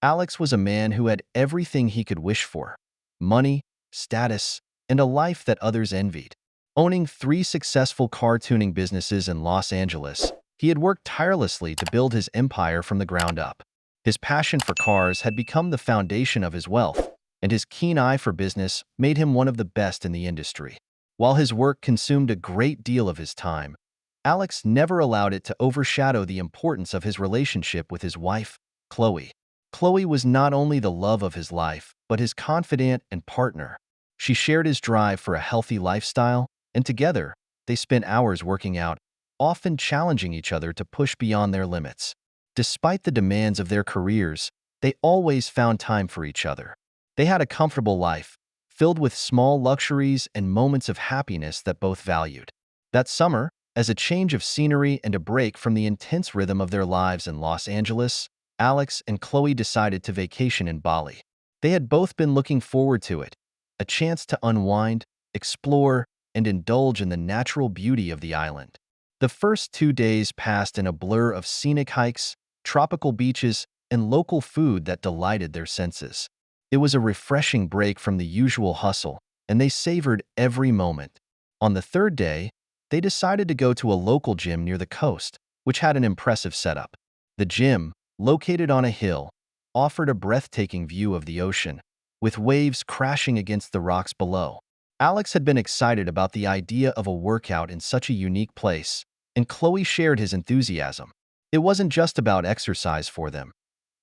Alex was a man who had everything he could wish for: money, status, and a life that others envied. Owning three successful car tuning businesses in Los Angeles, he had worked tirelessly to build his empire from the ground up. His passion for cars had become the foundation of his wealth, and his keen eye for business made him one of the best in the industry. While his work consumed a great deal of his time, Alex never allowed it to overshadow the importance of his relationship with his wife, Chloe. Chloe was not only the love of his life, but his confidant and partner. She shared his drive for a healthy lifestyle, and together, they spent hours working out, often challenging each other to push beyond their limits. Despite the demands of their careers, they always found time for each other. They had a comfortable life, filled with small luxuries and moments of happiness that both valued. That summer, as a change of scenery and a break from the intense rhythm of their lives in Los Angeles, Alex and Chloe decided to vacation in Bali. They had both been looking forward to it, a chance to unwind, explore, and indulge in the natural beauty of the island. The first 2 days passed in a blur of scenic hikes, tropical beaches, and local food that delighted their senses. It was a refreshing break from the usual hustle, and they savored every moment. On the third day, they decided to go to a local gym near the coast, which had an impressive setup. The gym, located on a hill, offered a breathtaking view of the ocean, with waves crashing against the rocks below. Alex had been excited about the idea of a workout in such a unique place, and Chloe shared his enthusiasm. It wasn't just about exercise for them.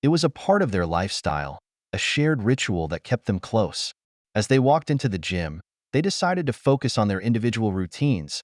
It was a part of their lifestyle, a shared ritual that kept them close. As they walked into the gym, they decided to focus on their individual routines.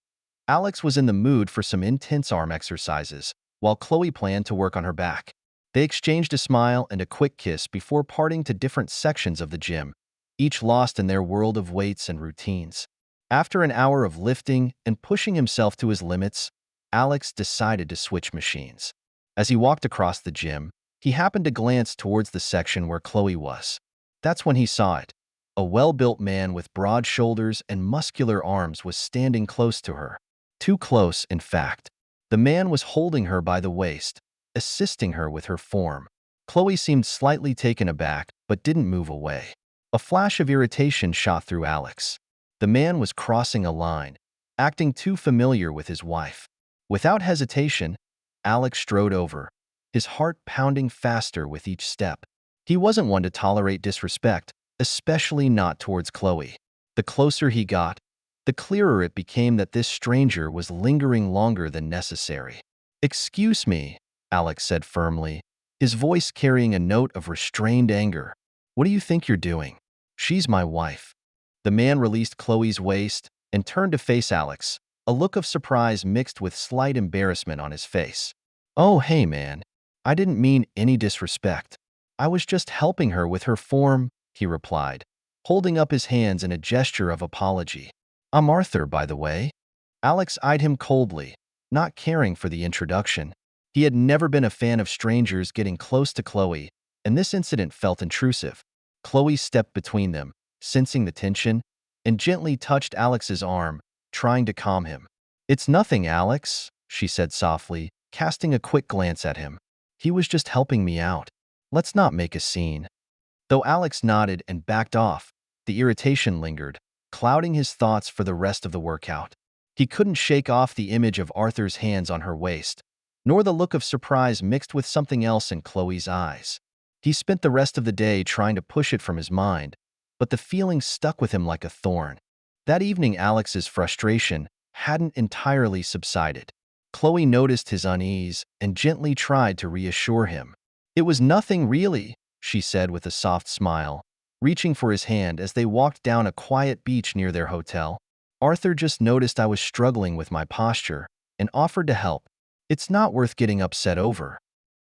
Alex was in the mood for some intense arm exercises, while Chloe planned to work on her back. They exchanged a smile and a quick kiss before parting to different sections of the gym, each lost in their world of weights and routines. After an hour of lifting and pushing himself to his limits, Alex decided to switch machines. As he walked across the gym, he happened to glance towards the section where Chloe was. That's when he saw it. A well-built man with broad shoulders and muscular arms was standing close to her. Too close, in fact. The man was holding her by the waist, assisting her with her form. Chloe seemed slightly taken aback, but didn't move away. A flash of irritation shot through Alex. The man was crossing a line, acting too familiar with his wife. Without hesitation, Alex strode over, his heart pounding faster with each step. He wasn't one to tolerate disrespect, especially not towards Chloe. The closer he got, the clearer it became that this stranger was lingering longer than necessary. "Excuse me," Alex said firmly, his voice carrying a note of restrained anger. "What do you think you're doing? She's my wife." The man released Chloe's waist and turned to face Alex, a look of surprise mixed with slight embarrassment on his face. "Oh, hey man, I didn't mean any disrespect. I was just helping her with her form," he replied, holding up his hands in a gesture of apology. "I'm Arthur, by the way." Alex eyed him coldly, not caring for the introduction. He had never been a fan of strangers getting close to Chloe, and this incident felt intrusive. Chloe stepped between them, sensing the tension, and gently touched Alex's arm, trying to calm him. "It's nothing, Alex," she said softly, casting a quick glance at him. "He was just helping me out. Let's not make a scene." Though Alex nodded and backed off, the irritation lingered, clouding his thoughts for the rest of the workout. He couldn't shake off the image of Arthur's hands on her waist, nor the look of surprise mixed with something else in Chloe's eyes. He spent the rest of the day trying to push it from his mind, but the feeling stuck with him like a thorn. That evening, Alex's frustration hadn't entirely subsided. Chloe noticed his unease and gently tried to reassure him. "It was nothing really," she said with a soft smile, reaching for his hand as they walked down a quiet beach near their hotel. "Arthur just noticed I was struggling with my posture and offered to help. It's not worth getting upset over."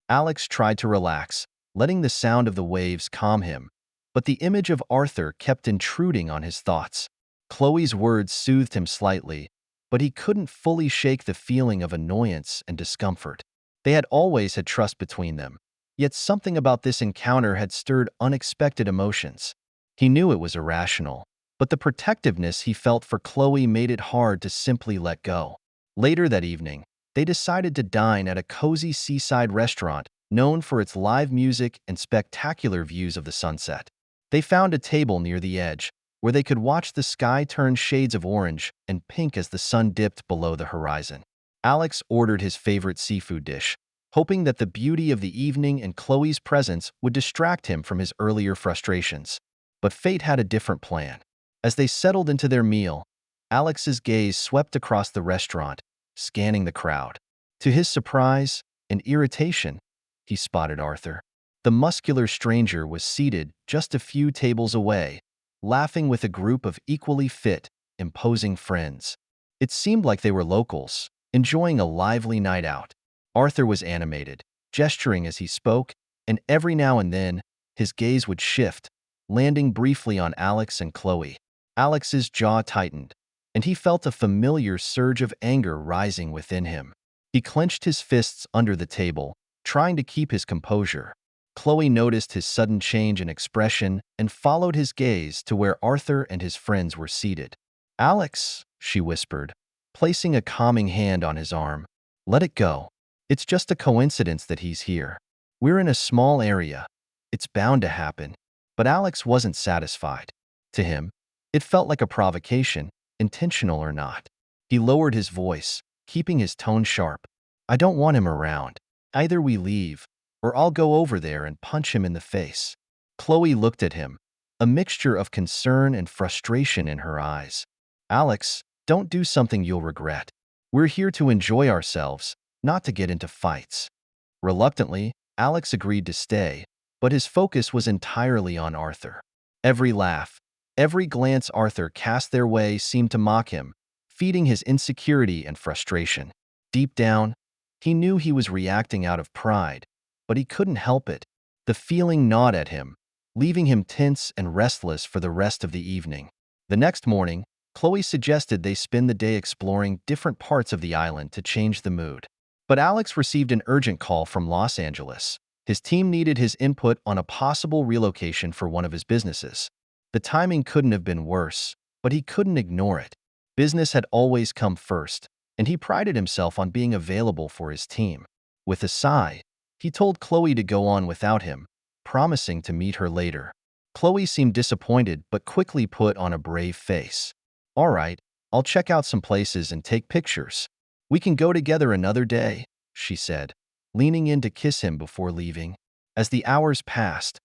Alex tried to relax, letting the sound of the waves calm him, but the image of Arthur kept intruding on his thoughts. Chloe's words soothed him slightly, but he couldn't fully shake the feeling of annoyance and discomfort. They had always had trust between them, yet something about this encounter had stirred unexpected emotions. He knew it was irrational, but the protectiveness he felt for Chloe made it hard to simply let go. Later that evening, they decided to dine at a cozy seaside restaurant known for its live music and spectacular views of the sunset. They found a table near the edge, where they could watch the sky turn shades of orange and pink as the sun dipped below the horizon. Alex ordered his favorite seafood dish, hoping that the beauty of the evening and Chloe's presence would distract him from his earlier frustrations. But fate had a different plan. As they settled into their meal, Alex's gaze swept across the restaurant, scanning the crowd. To his surprise and irritation, he spotted Arthur. The muscular stranger was seated just a few tables away, laughing with a group of equally fit, imposing friends. It seemed like they were locals, enjoying a lively night out. Arthur was animated, gesturing as he spoke, and every now and then, his gaze would shift, landing briefly on Alex and Chloe. Alex's jaw tightened, and he felt a familiar surge of anger rising within him. He clenched his fists under the table, trying to keep his composure. Chloe noticed his sudden change in expression and followed his gaze to where Arthur and his friends were seated. "Alex," she whispered, placing a calming hand on his arm. "Let it go. It's just a coincidence that he's here. We're in a small area. It's bound to happen." But Alex wasn't satisfied. To him, it felt like a provocation, intentional or not. He lowered his voice, keeping his tone sharp. "I don't want him around. Either we leave, or I'll go over there and punch him in the face." Chloe looked at him, a mixture of concern and frustration in her eyes. "Alex, don't do something you'll regret. We're here to enjoy ourselves, not to get into fights." Reluctantly, Alex agreed to stay, but his focus was entirely on Arthur. Every laugh, every glance Arthur cast their way seemed to mock him, feeding his insecurity and frustration. Deep down, he knew he was reacting out of pride, but he couldn't help it. The feeling gnawed at him, leaving him tense and restless for the rest of the evening. The next morning, Chloe suggested they spend the day exploring different parts of the island to change the mood. But Alex received an urgent call from Los Angeles. His team needed his input on a possible relocation for one of his businesses. The timing couldn't have been worse, but he couldn't ignore it. Business had always come first, and he prided himself on being available for his team. With a sigh, he told Chloe to go on without him, promising to meet her later. Chloe seemed disappointed but quickly put on a brave face. "All right, I'll check out some places and take pictures. We can go together another day," she said, leaning in to kiss him before leaving. As the hours passed,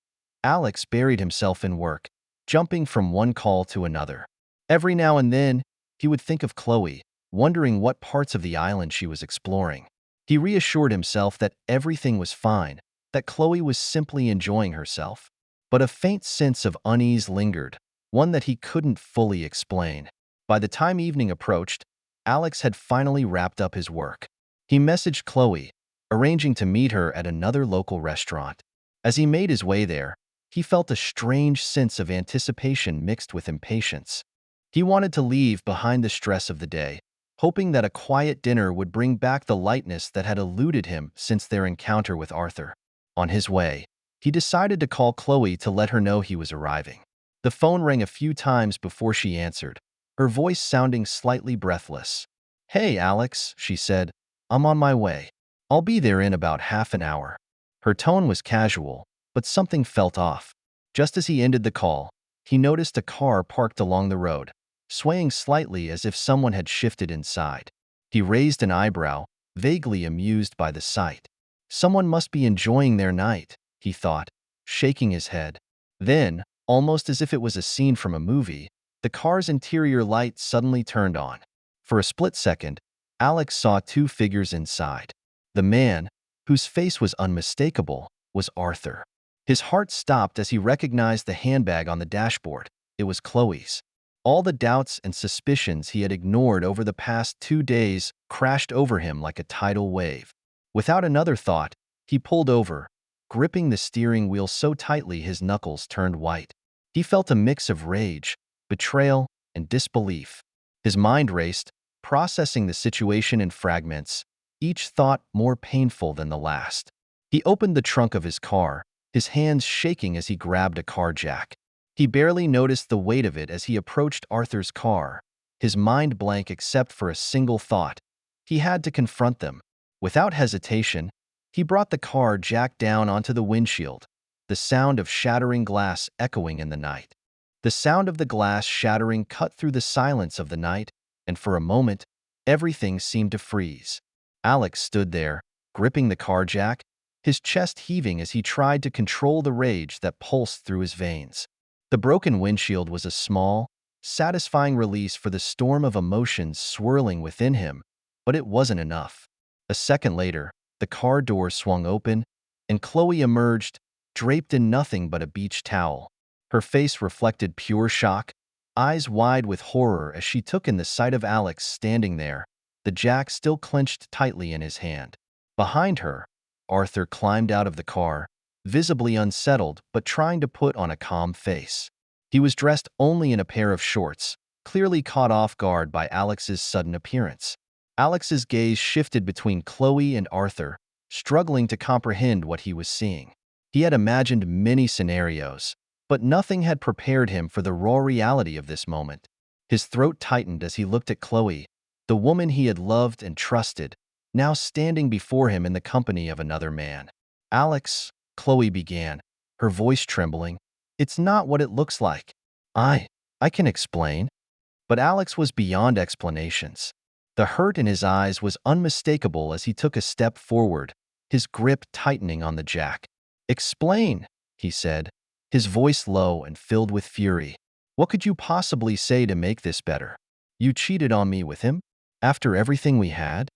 Alex buried himself in work, jumping from one call to another. Every now and then, he would think of Chloe, wondering what parts of the island she was exploring. He reassured himself that everything was fine, that Chloe was simply enjoying herself. But a faint sense of unease lingered, one that he couldn't fully explain. By the time evening approached, Alex had finally wrapped up his work. He messaged Chloe, arranging to meet her at another local restaurant. As he made his way there, he felt a strange sense of anticipation mixed with impatience. He wanted to leave behind the stress of the day, hoping that a quiet dinner would bring back the lightness that had eluded him since their encounter with Arthur. On his way, he decided to call Chloe to let her know he was arriving. The phone rang a few times before she answered, her voice sounding slightly breathless. "Hey, Alex," she said, "I'm on my way. I'll be there in about half an hour." Her tone was casual, but something felt off. Just as he ended the call, he noticed a car parked along the road, swaying slightly as if someone had shifted inside. He raised an eyebrow, vaguely amused by the sight. Someone must be enjoying their night, he thought, shaking his head. Then, almost as if it was a scene from a movie, the car's interior light suddenly turned on. For a split second, Alex saw two figures inside. The man, whose face was unmistakable, was Arthur. His heart stopped as he recognized the handbag on the dashboard. It was Chloe's. All the doubts and suspicions he had ignored over the past 2 days crashed over him like a tidal wave. Without another thought, he pulled over, gripping the steering wheel so tightly his knuckles turned white. He felt a mix of rage, betrayal, and disbelief. His mind raced, processing the situation in fragments, each thought more painful than the last. He opened the trunk of his car, his hands shaking as he grabbed a car jack. He barely noticed the weight of it as he approached Arthur's car, his mind blank except for a single thought. He had to confront them. Without hesitation, He brought the car jack down onto the windshield, the sound of shattering glass echoing in the night. The sound of the glass shattering cut through the silence of the night, and for a moment, everything seemed to freeze. Alex stood there, gripping the car jack, his chest heaving as he tried to control the rage that pulsed through his veins. The broken windshield was a small, satisfying release for the storm of emotions swirling within him, but it wasn't enough. A second later, the car door swung open, and Chloe emerged, draped in nothing but a beach towel. Her face reflected pure shock, eyes wide with horror as she took in the sight of Alex standing there, the jack still clenched tightly in his hand. Behind her, Arthur climbed out of the car, visibly unsettled but trying to put on a calm face. He was dressed only in a pair of shorts, clearly caught off guard by Alex's sudden appearance. Alex's gaze shifted between Chloe and Arthur, struggling to comprehend what he was seeing. He had imagined many scenarios, but nothing had prepared him for the raw reality of this moment. His throat tightened as he looked at Chloe, the woman he had loved and trusted, now standing before him in the company of another man. "Alex," Chloe began, her voice trembling, "it's not what it looks like. I can explain." But Alex was beyond explanations. The hurt in his eyes was unmistakable as he took a step forward, his grip tightening on the jack. "Explain," he said, his voice low and filled with fury. "What could you possibly say to make this better? You cheated on me with him? After everything we had?"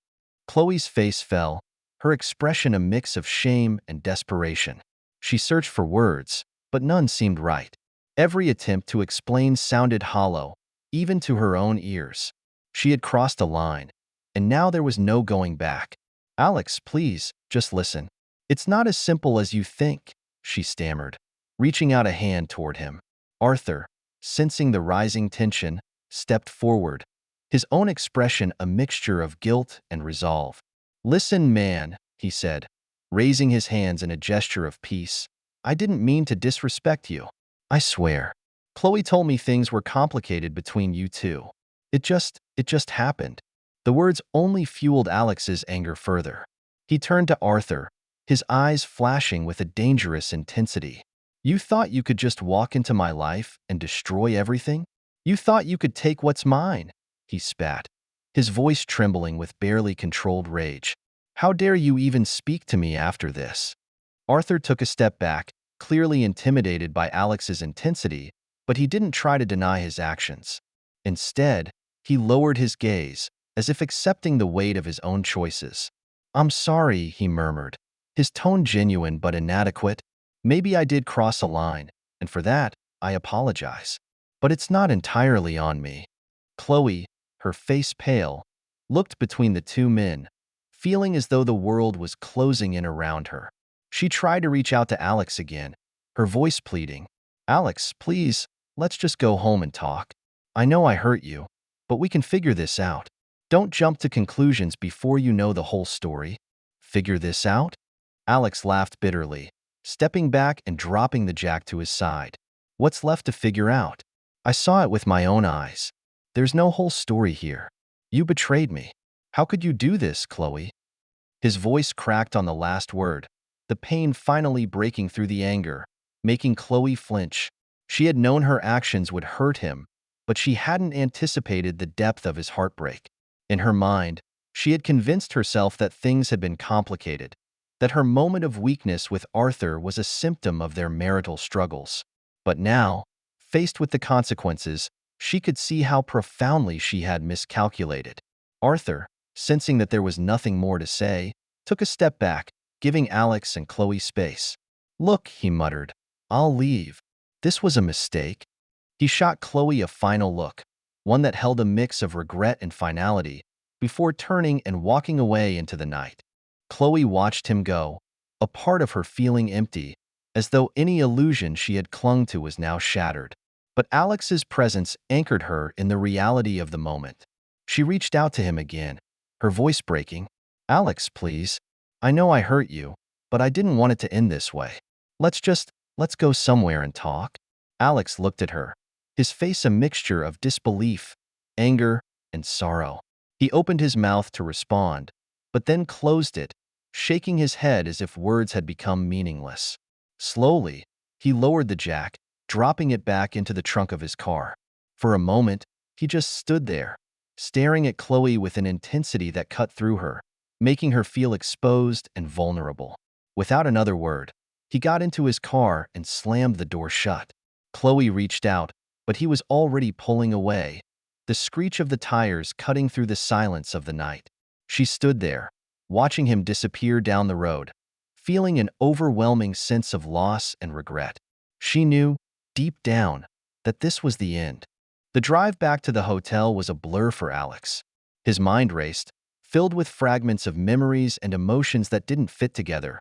Chloe's face fell, her expression a mix of shame and desperation. She searched for words, but none seemed right. Every attempt to explain sounded hollow, even to her own ears. She had crossed a line, and now there was no going back. "Alex, please, just listen. It's not as simple as you think," she stammered, reaching out a hand toward him. Arthur, sensing the rising tension, stepped forward, his own expression a mixture of guilt and resolve. "Listen, man," he said, raising his hands in a gesture of peace. "I didn't mean to disrespect you. I swear. Chloe told me things were complicated between you two. It just happened." The words only fueled Alex's anger further. He turned to Arthur, his eyes flashing with a dangerous intensity. "You thought you could just walk into my life and destroy everything? You thought you could take what's mine?" He spat, his voice trembling with barely controlled rage. "How dare you even speak to me after this?" Arthur took a step back, clearly intimidated by Alex's intensity, but he didn't try to deny his actions. Instead, he lowered his gaze, as if accepting the weight of his own choices. "I'm sorry," he murmured, his tone genuine but inadequate. "Maybe I did cross a line, and for that, I apologize. But it's not entirely on me." Chloe, her face pale, looked between the two men, feeling as though the world was closing in around her. She tried to reach out to Alex again, her voice pleading. "Alex, please, let's just go home and talk. I know I hurt you, but we can figure this out. Don't jump to conclusions before you know the whole story." "Figure this out?" Alex laughed bitterly, stepping back and dropping the jack to his side. "What's left to figure out? I saw it with my own eyes. There's no whole story here. You betrayed me. How could you do this, Chloe?" His voice cracked on the last word, the pain finally breaking through the anger, making Chloe flinch. She had known her actions would hurt him, but she hadn't anticipated the depth of his heartbreak. In her mind, she had convinced herself that things had been complicated, that her moment of weakness with Arthur was a symptom of their marital struggles. But now, faced with the consequences, she could see how profoundly she had miscalculated. Arthur, sensing that there was nothing more to say, took a step back, giving Alex and Chloe space. "Look," he muttered, "I'll leave. This was a mistake." He shot Chloe a final look, one that held a mix of regret and finality, before turning and walking away into the night. Chloe watched him go, a part of her feeling empty, as though any illusion she had clung to was now shattered. But Alex's presence anchored her in the reality of the moment. She reached out to him again, her voice breaking. "Alex, please. I know I hurt you, but I didn't want it to end this way. Let's go somewhere and talk." Alex looked at her, his face a mixture of disbelief, anger, and sorrow. He opened his mouth to respond, but then closed it, shaking his head as if words had become meaningless. Slowly, he lowered the jack, dropping it back into the trunk of his car. For a moment, he just stood there, staring at Chloe with an intensity that cut through her, making her feel exposed and vulnerable. Without another word, he got into his car and slammed the door shut. Chloe reached out, but he was already pulling away, the screech of the tires cutting through the silence of the night. She stood there, watching him disappear down the road, feeling an overwhelming sense of loss and regret. She knew, deep down, that this was the end. The drive back to the hotel was a blur for Alex. His mind raced, filled with fragments of memories and emotions that didn't fit together,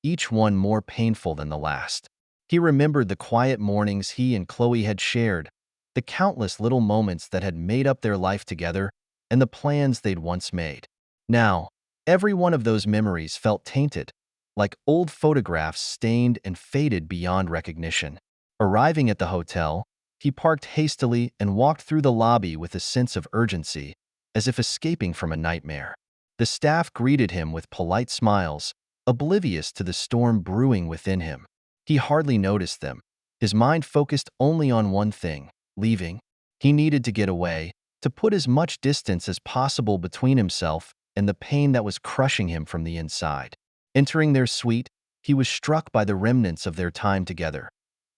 each one more painful than the last. He remembered the quiet mornings he and Chloe had shared, the countless little moments that had made up their life together, and the plans they'd once made. Now, every one of those memories felt tainted, like old photographs stained and faded beyond recognition. Arriving at the hotel, he parked hastily and walked through the lobby with a sense of urgency, as if escaping from a nightmare. The staff greeted him with polite smiles, oblivious to the storm brewing within him. He hardly noticed them, his mind focused only on one thing: leaving. He needed to get away, to put as much distance as possible between himself and the pain that was crushing him from the inside. Entering their suite, he was struck by the remnants of their time together.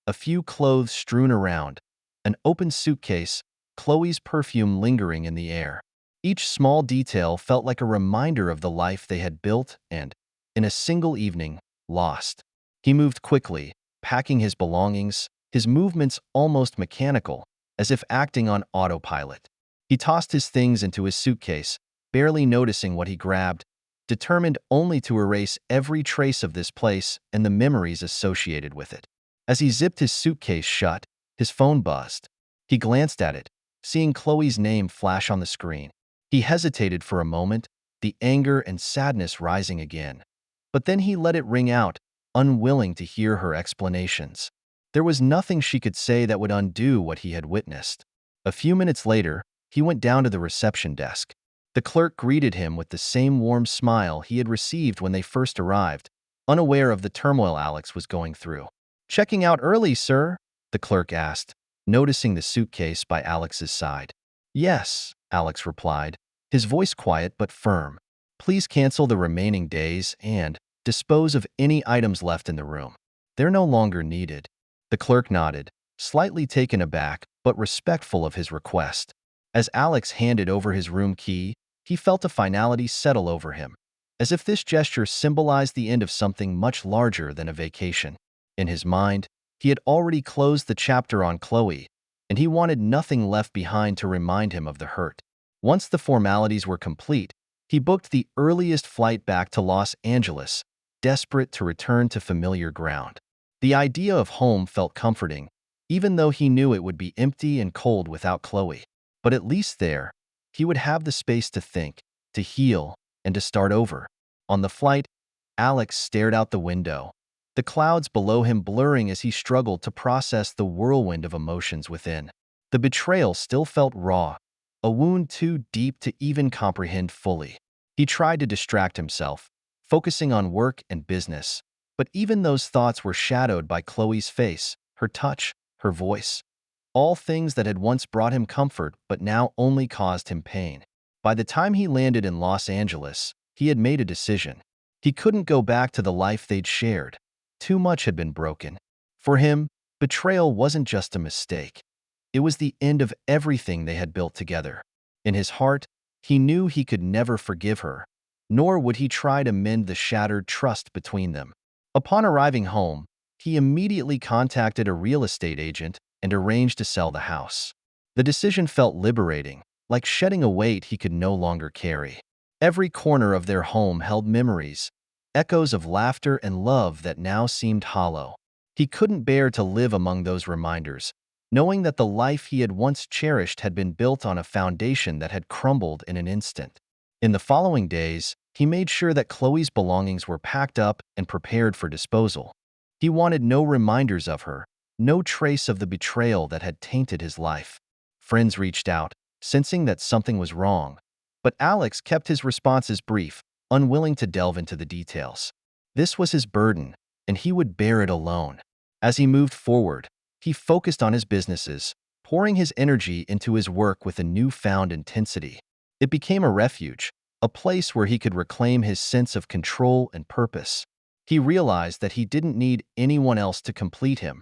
A few clothes strewn around, an open suitcase, Chloe's perfume lingering in the air. Each small detail felt like a reminder of the life they had built and, in a single evening, lost. He moved quickly, packing his belongings, his movements almost mechanical, as if acting on autopilot. He tossed his things into his suitcase, barely noticing what he grabbed, determined only to erase every trace of this place and the memories associated with it. As he zipped his suitcase shut, his phone buzzed. He glanced at it, seeing Chloe's name flash on the screen. He hesitated for a moment, the anger and sadness rising again. But then he let it ring out, unwilling to hear her explanations. There was nothing she could say that would undo what he had witnessed. A few minutes later, he went down to the reception desk. The clerk greeted him with the same warm smile he had received when they first arrived, unaware of the turmoil Alex was going through. "Checking out early, sir?" the clerk asked, noticing the suitcase by Alex's side. "Yes," Alex replied, his voice quiet but firm. "Please cancel the remaining days and dispose of any items left in the room. They're no longer needed." The clerk nodded, slightly taken aback but respectful of his request. As Alex handed over his room key, he felt a finality settle over him, as if this gesture symbolized the end of something much larger than a vacation. In his mind, he had already closed the chapter on Chloe, and he wanted nothing left behind to remind him of the hurt. Once the formalities were complete, he booked the earliest flight back to Los Angeles, desperate to return to familiar ground. The idea of home felt comforting, even though he knew it would be empty and cold without Chloe. But at least there, he would have the space to think, to heal, and to start over. On the flight, Alex stared out the window, the clouds below him blurring as he struggled to process the whirlwind of emotions within. The betrayal still felt raw, a wound too deep to even comprehend fully. He tried to distract himself, focusing on work and business, but even those thoughts were shadowed by Chloe's face, her touch, her voice. All things that had once brought him comfort but now only caused him pain. By the time he landed in Los Angeles, he had made a decision. He couldn't go back to the life they'd shared. Too much had been broken. For him, betrayal wasn't just a mistake. It was the end of everything they had built together. In his heart, he knew he could never forgive her, nor would he try to mend the shattered trust between them. Upon arriving home, he immediately contacted a real estate agent and arranged to sell the house. The decision felt liberating, like shedding a weight he could no longer carry. Every corner of their home held memories, echoes of laughter and love that now seemed hollow. He couldn't bear to live among those reminders, knowing that the life he had once cherished had been built on a foundation that had crumbled in an instant. In the following days, he made sure that Chloe's belongings were packed up and prepared for disposal. He wanted no reminders of her, no trace of the betrayal that had tainted his life. Friends reached out, sensing that something was wrong, but Alex kept his responses brief, unwilling to delve into the details. This was his burden, and he would bear it alone. As he moved forward, he focused on his businesses, pouring his energy into his work with a newfound intensity. It became a refuge, a place where he could reclaim his sense of control and purpose. He realized that he didn't need anyone else to complete him.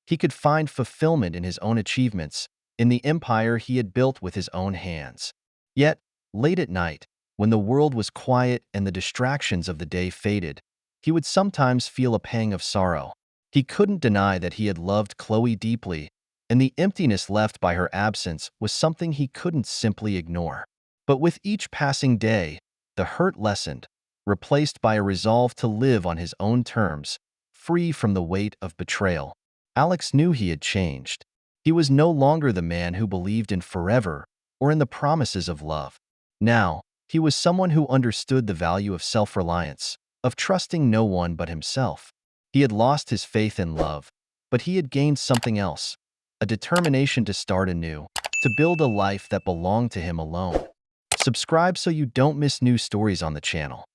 He could find fulfillment in his own achievements, in the empire he had built with his own hands. Yet, late at night, when the world was quiet and the distractions of the day faded, he would sometimes feel a pang of sorrow. He couldn't deny that he had loved Chloe deeply, and the emptiness left by her absence was something he couldn't simply ignore. But with each passing day, the hurt lessened, replaced by a resolve to live on his own terms, free from the weight of betrayal. Alex knew he had changed. He was no longer the man who believed in forever or in the promises of love. Now, he was someone who understood the value of self-reliance, of trusting no one but himself. He had lost his faith in love, but he had gained something else, a determination to start anew, to build a life that belonged to him alone. Subscribe so you don't miss new stories on the channel.